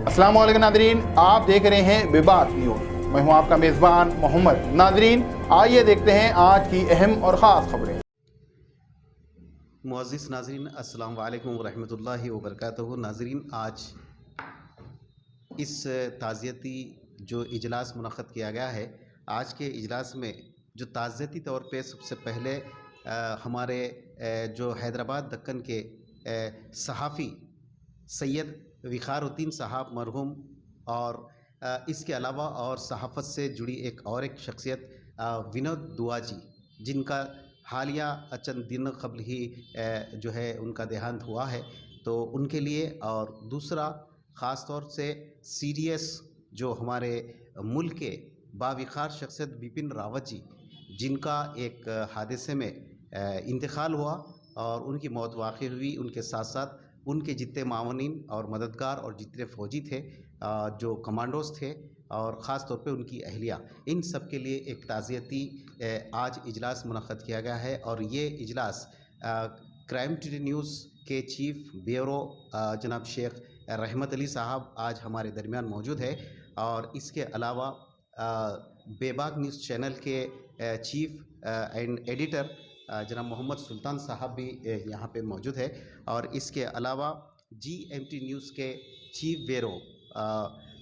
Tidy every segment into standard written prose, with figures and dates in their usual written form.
अस्सलाम वालेकुम नाज़रीन, आप देख रहे हैं विवाद न्यूज़। मैं हूं आपका मेज़बान मोहम्मद। नाज़रीन, आइए देखते हैं आज की अहम और ख़ास खबरें। मुअज़्ज़िज़ नाज़रीन, अस्सलाम वालेकुम वरहमतुल्लाहि वबरकातुहू। नाज़रीन, आज इस ताज़ियती जो इजलास मुनक़्क़द किया गया है, आज के इजलास में जो ताज़ियती तौर पे सबसे पहले हमारे जो हैदराबाद दक्कन के सहाफ़ी सैयद विखारुद्दीन साहब मरहूम और इसके अलावा और सहाफ़त से जुड़ी एक शख्सियत विनोद दुआ जी, जिनका हालिया चंद दिन क़ब्ल ही जो है उनका देहांत हुआ है, तो उनके लिए, और दूसरा ख़ास तौर से सीडीएस जो हमारे मुल्क के बाविक़ार शख्सियत बिपिन रावत जी, जिनका एक हादसे में इंतकाल हुआ और उनकी मौत वाक़ई हुई। उनके साथ साथ उनके जितने मावनीन और मददगार और जितने फ़ौजी थे, जो कमांडोज़ थे, और ख़ास तौर पे उनकी अहलिया, इन सब के लिए एक ताज़ियती आज इजलास मुनक़्क़द किया गया है। और ये इजलास क्राइम टुडे न्यूज़ के चीफ़ ब्यूरो जनाब शेख रहमत अली साहब आज हमारे दरमियान मौजूद है, और इसके अलावा बेबाक न्यूज़ चैनल के चीफ़ एंड एडिटर जनाब मोहम्मद सुल्तान साहब भी यहाँ पे मौजूद है, और इसके अलावा GMT न्यूज़ के चीफ़ ब्यूरो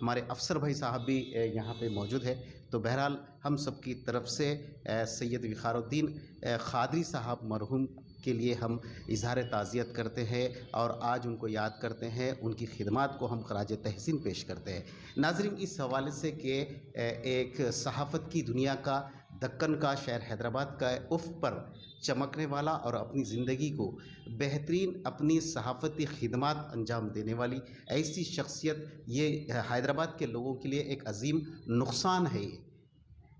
हमारे अफसर भाई साहब भी यहाँ पे मौजूद है। तो बहरहाल हम सब की तरफ से सैयद विखारुद्दीन ख़ादरी साहब मरहूम के लिए हम इज़हार ताज़ियत करते हैं और आज उनको याद करते हैं, उनकी खिदमात को हम ख़राज तहसीन पेश करते हैं। नाज़रीन, इस हवाले से कि एक सहाफ़त की दुनिया का, दक्कन का, शहर हैदराबाद का उफ़ पर चमकने वाला और अपनी ज़िंदगी को बेहतरीन अपनी सहाफ़ती खिदमात अंजाम देने वाली ऐसी शख्सियत, ये हैदराबाद के लोगों के लिए एक अज़ीम नुकसान है। ये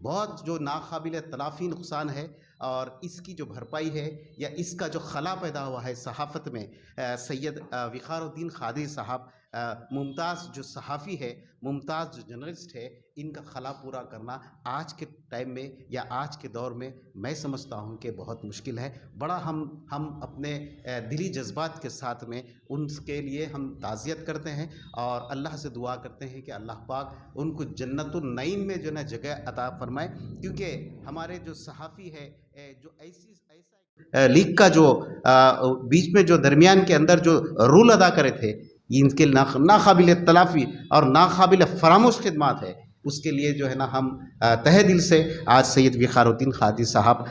बहुत जो नाकाबिल तलाफ़ी नुकसान है, और इसकी जो भरपाई है या इसका जो खला पैदा हुआ है सहाफ़त में, सैयद विखारुद्दीन ख़ादरी साहब मुमताज़ जो सहाफ़ी है, मुमताज़ जो जर्नलिस्ट है, इनका खला पूरा करना आज के टाइम में या आज के दौर में मैं समझता हूँ कि बहुत मुश्किल है। बड़ा हम अपने दिली जज्बात के साथ में उनके लिए हम ताज़ियत करते हैं और अल्लाह से दुआ करते हैं कि अल्लाह पाक उनको जन्नतुन नईम में जो है जगह अता फ़रमाए, क्योंकि हमारे जो सहाफ़ी है जो ऐसा लीग का जो बीच में जो दरमियान के अंदर जो रूल अदा करे थे, इनके नाकाबिल तलाफ़ी और नाकाबिल फरामोश खिदमात है, उसके लिए जो है ना हम तहे दिल से आज सैयद विखारुद्दीन ख़ादरी साहब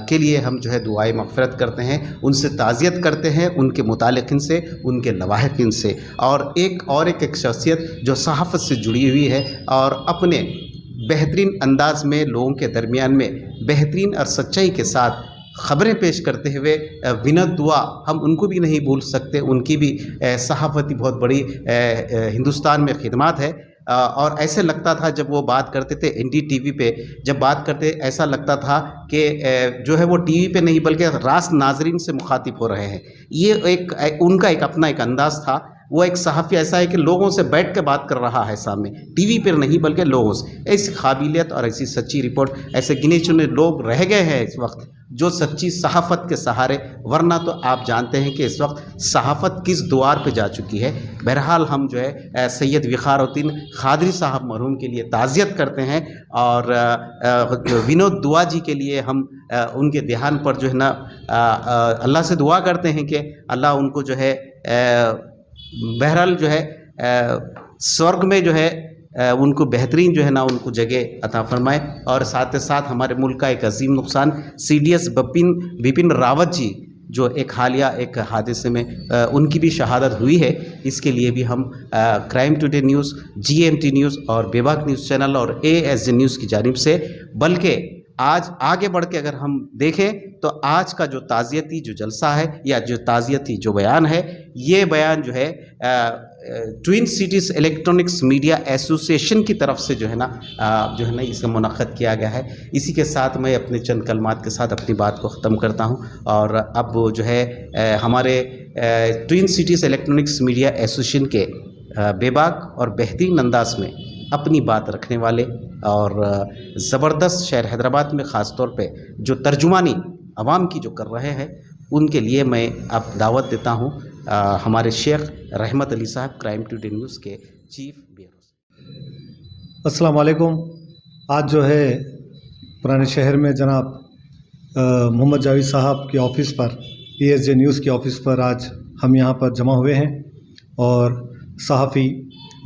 के लिए हम जो है दुआए मग़फ़िरत करते हैं, उनसे ताज़ियत करते हैं, उनके मुतालिक़िन से, उनके लवाहिक़िन से। और एक शख्सियत जो सहाफ़त से जुड़ी हुई है और अपने बेहतरीन अंदाज़ में लोगों के दरमियान में बेहतरीन और सच्चाई के साथ ख़बरें पेश करते हुए विनोद दुआ, हम उनको भी नहीं भूल सकते। उनकी भी सहाफ़ती बहुत बड़ी हिंदुस्तान में खिदमत है, और ऐसे लगता था जब वो बात करते थे NDTV पे, जब बात करते ऐसा लगता था कि जो है वो TV पे नहीं बल्कि रास नाज़रीन से मुखातिब हो रहे हैं। ये उनका अपना एक अंदाज़ था। वो एक सहाफ़ी ऐसा है कि लोगों से बैठ के बात कर रहा है सामने, TV पर नहीं बल्कि लोगों से। ऐसी काबिलियत और ऐसी सच्ची रिपोर्ट, ऐसे गिने चुने लोग रह गए हैं इस वक्त जो सच्ची सहाफ़त के सहारे, वरना तो आप जानते हैं कि इस वक्त सहाफ़त किस द्वार पे जा चुकी है। बहरहाल हम जो है सैयद विखारुद्दीन ख़ादरी साहब मरहूम के लिए ताज़ियत करते हैं, और विनोद दुआ जी के लिए हम उनके देहांत पर जो है ना अल्लाह से दुआ करते हैं कि अल्लाह उनको जो है बहरहाल जो है स्वर्ग में जो है उनको बेहतरीन जो है ना उनको जगह अता फ़रमाए। और साथ ही साथ हमारे मुल्क का एक अजीम नुकसान CDS बिपिन रावत जी, जो एक हालिया एक हादसे में उनकी भी शहादत हुई है, इसके लिए भी हम crime today news, GMT news और बेबाक न्यूज़ चैनल और ASJ न्यूज़ की जानिब से, बल्कि आज आगे बढ़ के अगर हम देखें तो आज का जो ताज़ियती जो जलसा है या जो ताज़ियती जो बयान है, ये बयान जो है twin cities electronics media association की तरफ से जो है ना इसका मुनक़्क़द किया गया है। इसी के साथ मैं अपने चंद कलमात के साथ अपनी बात को ख़त्म करता हूँ, और अब जो है हमारे twin cities electronics media association के बेबाक और बेहतरीन अंदाज में अपनी बात रखने वाले और ज़बरदस्त शहर हैदराबाद में ख़ास तौर पे जो तर्जुमानी आवाम की जो कर रहे हैं, उनके लिए मैं अब दावत देता हूँ हमारे शेख रहमत अली साहब क्राइम टुडे न्यूज़ के چیف بیورو سے۔ अस्सलाम वालेकुम। आज जो है पुराने शहर में जनाब मोहम्मद जावेद साहब की ऑफ़िस पर ESJ न्यूज़ की ऑफ़िस पर आज हम यहाँ पर जमा हुए हैं और सहाफ़ी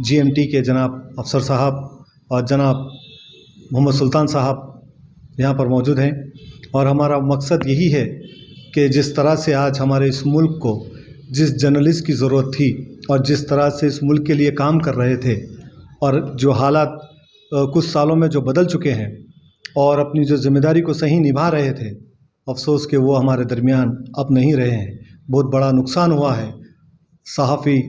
GMT के जनाब अफसर साहब और जनाब मोहम्मद सुल्तान साहब यहाँ पर मौजूद हैं और हमारा मकसद यही है कि जिस तरह से आज हमारे इस मुल्क को जिस जर्नलिस्ट की ज़रूरत थी और जिस तरह से इस मुल्क के लिए काम कर रहे थे और जो हालात कुछ सालों में जो बदल चुके हैं और अपनी जो ज़िम्मेदारी को सही निभा रहे थे, अफसोस कि वो हमारे दरमियान अब नहीं रहे हैं। बहुत बड़ा नुकसान हुआ है सहाफ़ी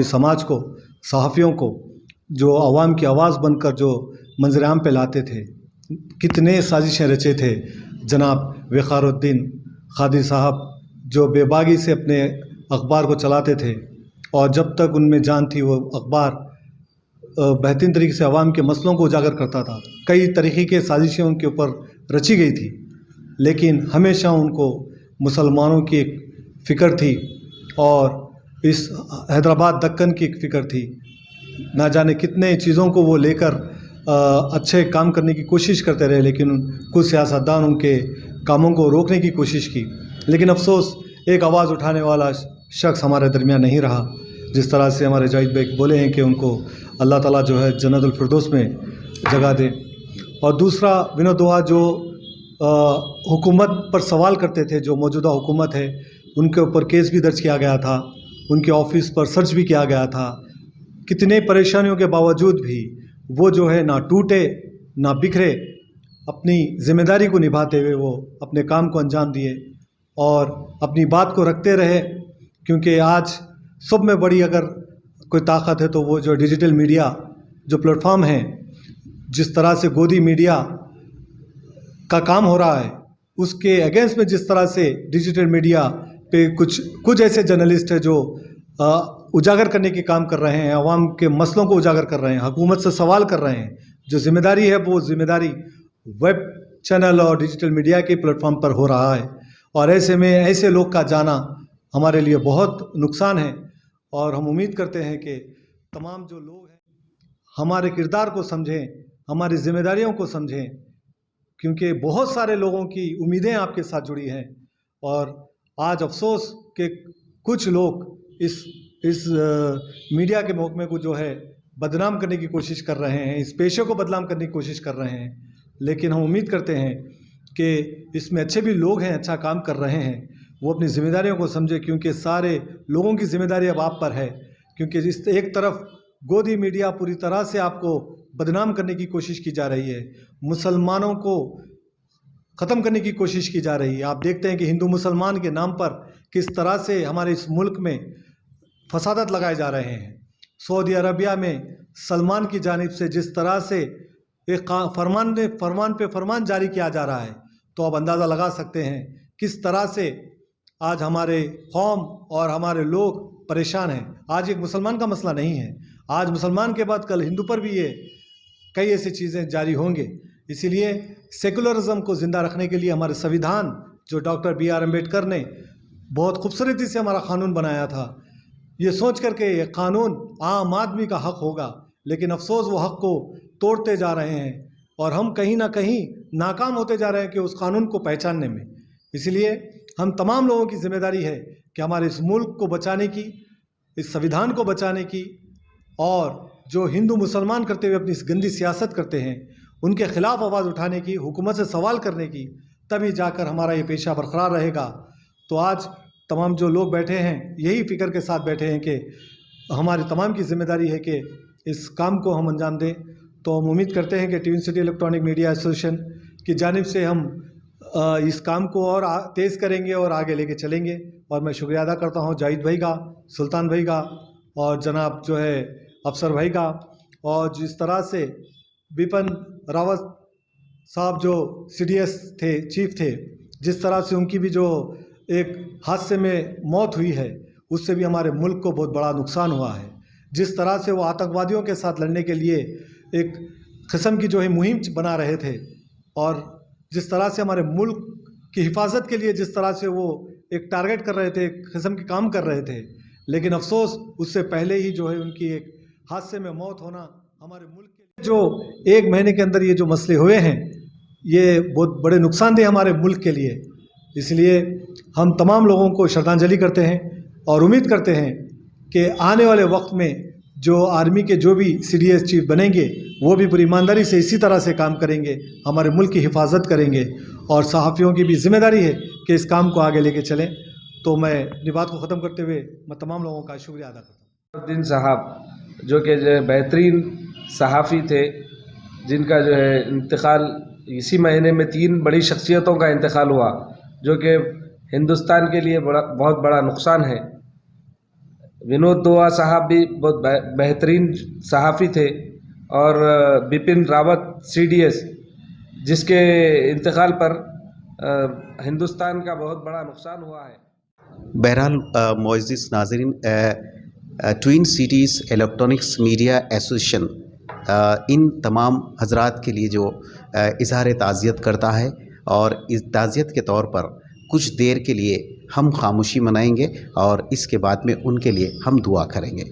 समाज को, सहाफ़ियों को, जो आवाम की आवाज़ बनकर जो मंज़र-ए-आम पे लाते थे। कितने साजिशें रचे थे जनाब वक़ारुद्दीन क़ादरी साहब, जो बेबागी से अपने अखबार को चलाते थे और जब तक उनमें जान थी वो अखबार बेहतरीन तरीके से आवाम के मसलों को उजागर करता था। कई तरीक़े के साजिशें उनके ऊपर रची गई थी, लेकिन हमेशा उनको मुसलमानों की एक फ़िक्र थी और इस हैदराबाद दक्कन की एक फ़िक्र थी। ना जाने कितने चीज़ों को वो लेकर अच्छे काम करने की कोशिश करते रहे, लेकिन कुछ सियासतदान उनके कामों को रोकने की कोशिश की, लेकिन अफसोस एक आवाज़ उठाने वाला शख्स हमारे दरमियान नहीं रहा। जिस तरह से हमारे जाहिद भाई बोले हैं कि उनको अल्लाह ताला जो है जन्नतुल फिरदौस में जगह दे। और दूसरा विनोद दुआ जो हुकूमत पर सवाल करते थे, जो मौजूदा हुकूमत है उनके ऊपर केस भी दर्ज किया गया था, उनके ऑफ़िस पर सर्च भी किया गया था। कितने परेशानियों के बावजूद भी वो जो है ना टूटे ना बिखरे, अपनी ज़िम्मेदारी को निभाते हुए वो अपने काम को अंजाम दिए और अपनी बात को रखते रहे। क्योंकि आज सब में बड़ी अगर कोई ताकत है तो वो जो डिजिटल मीडिया जो प्लेटफॉर्म है, जिस तरह से गोदी मीडिया का काम हो रहा है, उसके अगेंस्ट में जिस तरह से डिजिटल मीडिया पे कुछ ऐसे जर्नलिस्ट हैं जो उजागर करने के काम कर रहे हैं, आवाम के मसलों को उजागर कर रहे हैं, हुकूमत से सवाल कर रहे हैं। जो ज़िम्मेदारी है वो ज़िम्मेदारी वेब चैनल और डिजिटल मीडिया के प्लेटफॉर्म पर हो रहा है और ऐसे में ऐसे लोग का जाना हमारे लिए बहुत नुकसान है। और हम उम्मीद करते हैं कि तमाम जो लोग हैं हमारे किरदार को समझें, हमारी ज़िम्मेदारियों को समझें, क्योंकि बहुत सारे लोगों की उम्मीदें आपके साथ जुड़ी हैं और आज अफसोस कि कुछ लोग इस मीडिया के महकमे को जो है बदनाम करने की कोशिश कर रहे हैं, इस पेशे को बदनाम करने की कोशिश कर रहे हैं। लेकिन हम उम्मीद करते हैं कि इसमें अच्छे भी लोग हैं, अच्छा काम कर रहे हैं, वो अपनी ज़िम्मेदारियों को समझे, क्योंकि सारे लोगों की ज़िम्मेदारी अब आप पर है। क्योंकि इस एक तरफ गोदी मीडिया पूरी तरह से आपको बदनाम करने की कोशिश की जा रही है, मुसलमानों को ख़त्म करने की कोशिश की जा रही है। आप देखते हैं कि हिंदू मुसलमान के नाम पर किस तरह से हमारे इस मुल्क में फसादत लगाए जा रहे हैं। सऊदी अरबिया में सलमान की जानिब से जिस तरह से एक फरमान पे फरमान जारी किया जा रहा है, तो आप अंदाज़ा लगा सकते हैं किस तरह से आज हमारे कौम और हमारे लोग परेशान हैं। आज एक मुसलमान का मसला नहीं है, आज मुसलमान के बाद कल हिंदू पर भी ये कई ऐसी चीज़ें जारी होंगे। इसीलिए सेकुलरिज्म को ज़िंदा रखने के लिए हमारे संविधान जो डॉक्टर B.R. अम्बेडकर ने बहुत खूबसूरती से हमारा क़ानून बनाया था, ये सोच कर के ये क़ानून आम आदमी का हक़ होगा, लेकिन अफसोस वो हक़ को तोड़ते जा रहे हैं और हम कहीं ना कहीं नाकाम होते जा रहे हैं कि उस क़ानून को पहचानने में। इसलिए हम तमाम लोगों की ज़िम्मेदारी है कि हमारे इस मुल्क को बचाने की, इस संविधान को बचाने की, और जो हिंदू मुसलमान करते हुए अपनी इस गंदी सियासत करते हैं उनके ख़िलाफ़ आवाज़ उठाने की, हुकूमत से सवाल करने की, तभी जाकर हमारा ये पेशा बरकरार रहेगा। तो आज तमाम जो लोग बैठे हैं यही फ़िक्र के साथ बैठे हैं कि हमारी तमाम की ज़िम्मेदारी है कि इस काम को हम अंजाम दें। तो हम उम्मीद करते हैं कि twin city electronic media association की जानिब से हम इस काम को और तेज़ करेंगे और आगे लेके चलेंगे। और मैं शुक्रिया अदा करता हूँ जाहिद भाई का, सुल्तान भाई का और जनाब जो है अफसर भाई का, और जिस तरह से विपिन रावत साहब जो CDS थे, चीफ थे, जिस तरह से उनकी भी जो एक हादसे में मौत हुई है, उससे भी हमारे मुल्क को बहुत बड़ा नुकसान हुआ है। जिस तरह से वो आतंकवादियों के साथ लड़ने के लिए एक किस्म की जो है मुहिम बना रहे थे, और जिस तरह से हमारे मुल्क की हिफाजत के लिए जिस तरह से वो एक टारगेट कर रहे थे, एक किस्म के काम कर रहे थे, لیکن افسوس اس سے پہلے ہی جو ہے ان کی ایک حادثے میں موت ہونا ہمارے ملک کے جو 1 مہینے کے اندر یہ جو مسئلے ہوئے ہیں یہ بہت بڑے نقصان دہ ہمارے ملک کے لیے. اس لیے ہم تمام لوگوں کو شردھانجلی کرتے ہیں اور امید کرتے ہیں کہ آنے والے وقت میں جو آرمی کے جو بھی CDS چیف بنیں گے وہ بھی پوری ایمانداری سے اسی طرح سے کام کریں گے, ہمارے ملک کی حفاظت کریں گے, اور صحافیوں کی بھی ذمہ داری ہے کہ اس کام کو آگے لے کے چلیں. تو میں اپنی بات کو ختم کرتے ہوئے میں تمام لوگوں کا شکریہ ادا کرتا ہوں. الدین صاحب جو کہ بہترین صحافی تھے, جن کا جو ہے انتقال اسی مہینے میں 3 بڑی شخصیتوں کا انتقال ہوا, جو کہ ہندوستان کے لیے بہت بڑا نقصان ہے. ونود دوا صاحب بھی بہت بہترین صحافی تھے, اور بپن راوت CDS, جس کے انتقال پر ہندوستان کا بہت بڑا نقصان ہوا ہے. بہرحال معزز ناظرین, twin cities electronics media association ان تمام حضرات کے لیے جو اظہار تعزیت کرتا ہے, اور اس تعزیت کے طور پر کچھ دیر کے لیے ہم خاموشی منائیں گے, اور اس کے بعد میں ان کے لیے ہم دعا کریں گے.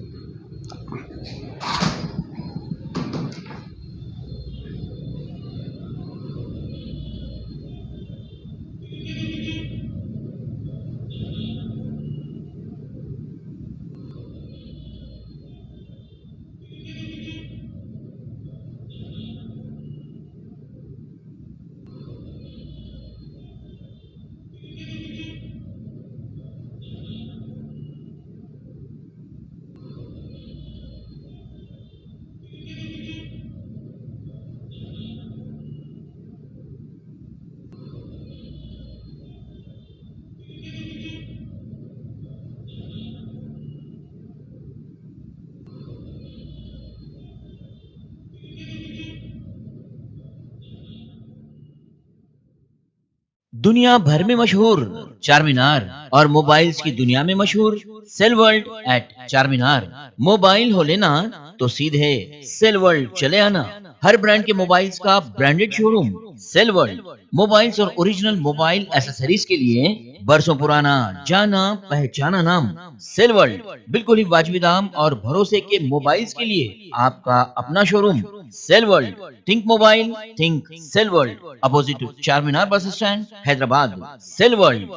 دنیا بھر میں مشہور چار مینار اور موبائلز کی دنیا میں مشہور سیل ورلڈ ایٹ چار مینار. موبائل ہو لینا تو سیدھے سیل ورلڈ چلے آنا. ہر برانڈ کے موبائلز کا برانڈڈ شو روم سیل ورلڈ. موبائلز اور اوریجنل موبائل ایسیسریز کے لیے برسوں پرانا جانا پہچانا نام سیل ورلڈ. بالکل ہی واجبی دام اور بھروسے کے موبائلز کے لیے آپ کا اپنا showroom cell world. Think mobile think cell world. Opposite Charminar bus stand Hyderabad. Cell world.